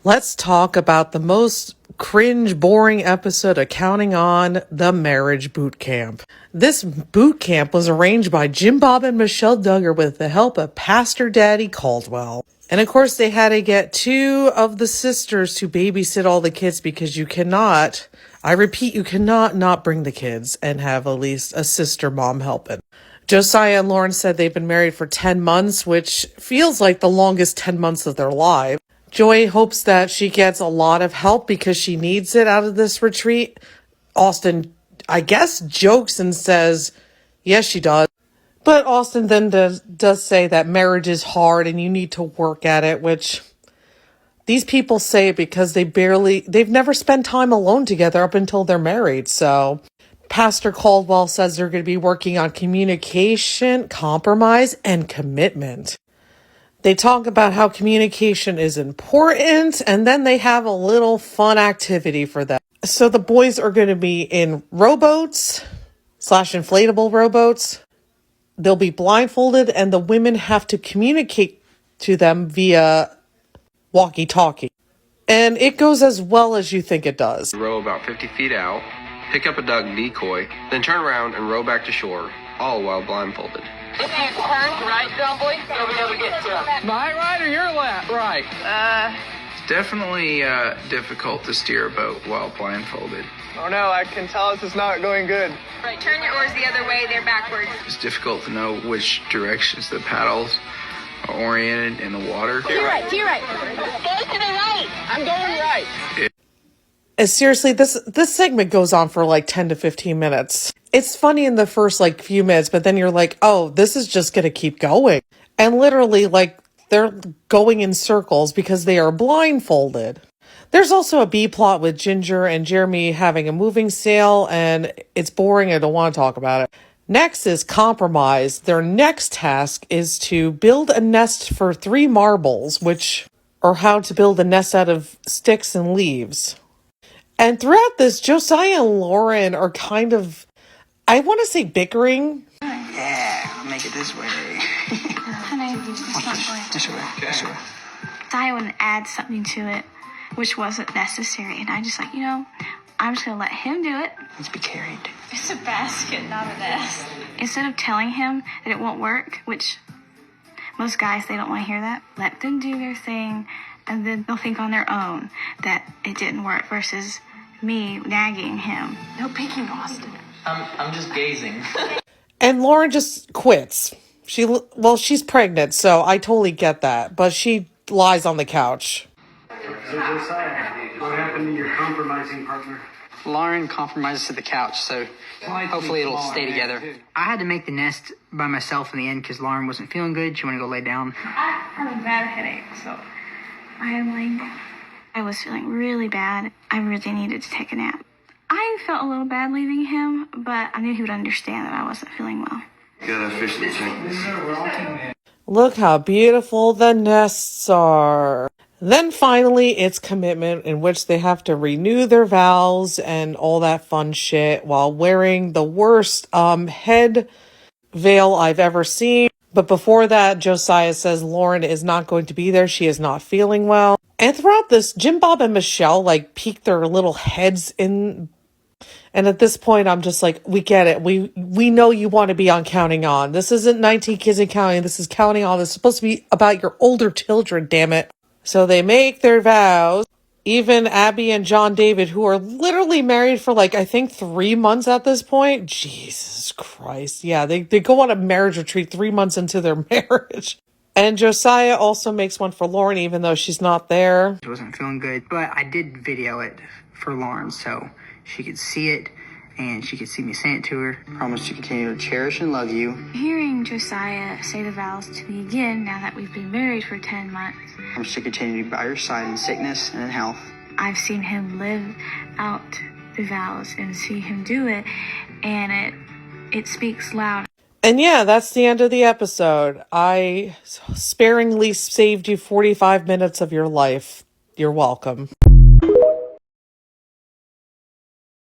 Let's talk about the most cringe, boring episode of Counting On, the Marriage Bootcamp. This boot camp was arranged by Jim Bob and Michelle Duggar with the help of Pastor Daddy Caldwell. And of course, they had to get two of the sisters to babysit all the kids because you cannot, I repeat, you cannot not bring the kids and have at least a sister mom helping. Josiah and Lauren said they've been married for 10 months, which feels like the longest 10 months of their lives. Joy hopes that she gets a lot of help because she needs it out of this retreat. Austin, I guess, jokes and says, yes, she does. But Austin then does say that marriage is hard and you need to work at it, which these people say it because they've never spent time alone together up until they're married. So Pastor Caldwell says they're going to be working on communication, compromise, and commitment. They talk about how communication is important, and then they have a little fun activity for them. So the boys are going to be in rowboats / inflatable rowboats. They'll be blindfolded, and the women have to communicate to them via walkie-talkie. And it goes as well as you think it does. Row about 50 feet out, pick up a dug decoy, then turn around and row back to shore, all while blindfolded. If you turn right, John Boy, you'll be able to get to My right or your left? Right. It's definitely difficult to steer a boat while blindfolded. Oh no, I can tell this is not going good. Right, turn your oars the other way, they're backwards. It's difficult to know which directions the paddles are oriented in the water. To your right, to your right. Go to the right. I'm going right. Seriously, this segment goes on for like 10 to 15 minutes. It's funny in the first like few minutes, but then you're like, oh, this is just going to keep going. And literally, like, they're going in circles because they are blindfolded. There's also a B plot with Ginger and Jeremy having a moving sale, and it's boring. I don't want to talk about it. Next is compromise. Their next task is to build a nest for 3 marbles, or how to build a nest out of sticks and leaves. And throughout this, Josiah and Lauren are kind of, I want to say, bickering. Yeah, I'll make it this way. This way. This way. I would add something to it, which wasn't necessary. And I just I'm just going to let him do it. Let's be carried. It's a basket, not a nest. Instead of telling him that it won't work, which most guys, they don't want to hear that, let them do their thing, and then they'll think on their own that it didn't work versus me nagging him. No peeking, Austin. I'm just gazing. And Lauren just quits. She's pregnant, so I totally get that. But she lies on the couch. So Josiah, what happened to your compromising partner? Lauren compromises to the couch, so hopefully it'll stay together. I had to make the nest by myself in the end because Lauren wasn't feeling good. She wanted to go lay down. I have a bad headache, so I am laying down. I was feeling really bad. I really needed to take a nap. I felt a little bad leaving him, but I knew he would understand that I wasn't feeling well. Gotta officially check this. Look how beautiful the nests are. Then finally, it's commitment, in which they have to renew their vows and all that fun shit while wearing the worst head veil I've ever seen. But before that, Josiah says Lauren is not going to be there. She is not feeling well. And throughout this, Jim Bob and Michelle peek their little heads in. And at this point, I'm just like, we get it. We know you want to be on Counting On. This isn't 19 Kids and Counting. This is Counting On. This is supposed to be about your older children, damn it. So they make their vows. Even Abby and John David, who are literally married for I think 3 months at this point. Jesus Christ. Yeah, they go on a marriage retreat 3 months into their marriage. And Josiah also makes one for Lauren, even though she's not there. She wasn't feeling good, but I did video it for Lauren so she could see it and she could see me saying it to her. Promise to continue to cherish and love you. Hearing Josiah say the vows to me again, now that we've been married for 10 months. Promise to continue to be by your side in sickness and in health. I've seen him live out the vows and see him do it, and it speaks loud. And yeah, that's the end of the episode. I sparingly saved you 45 minutes of your life. You're welcome.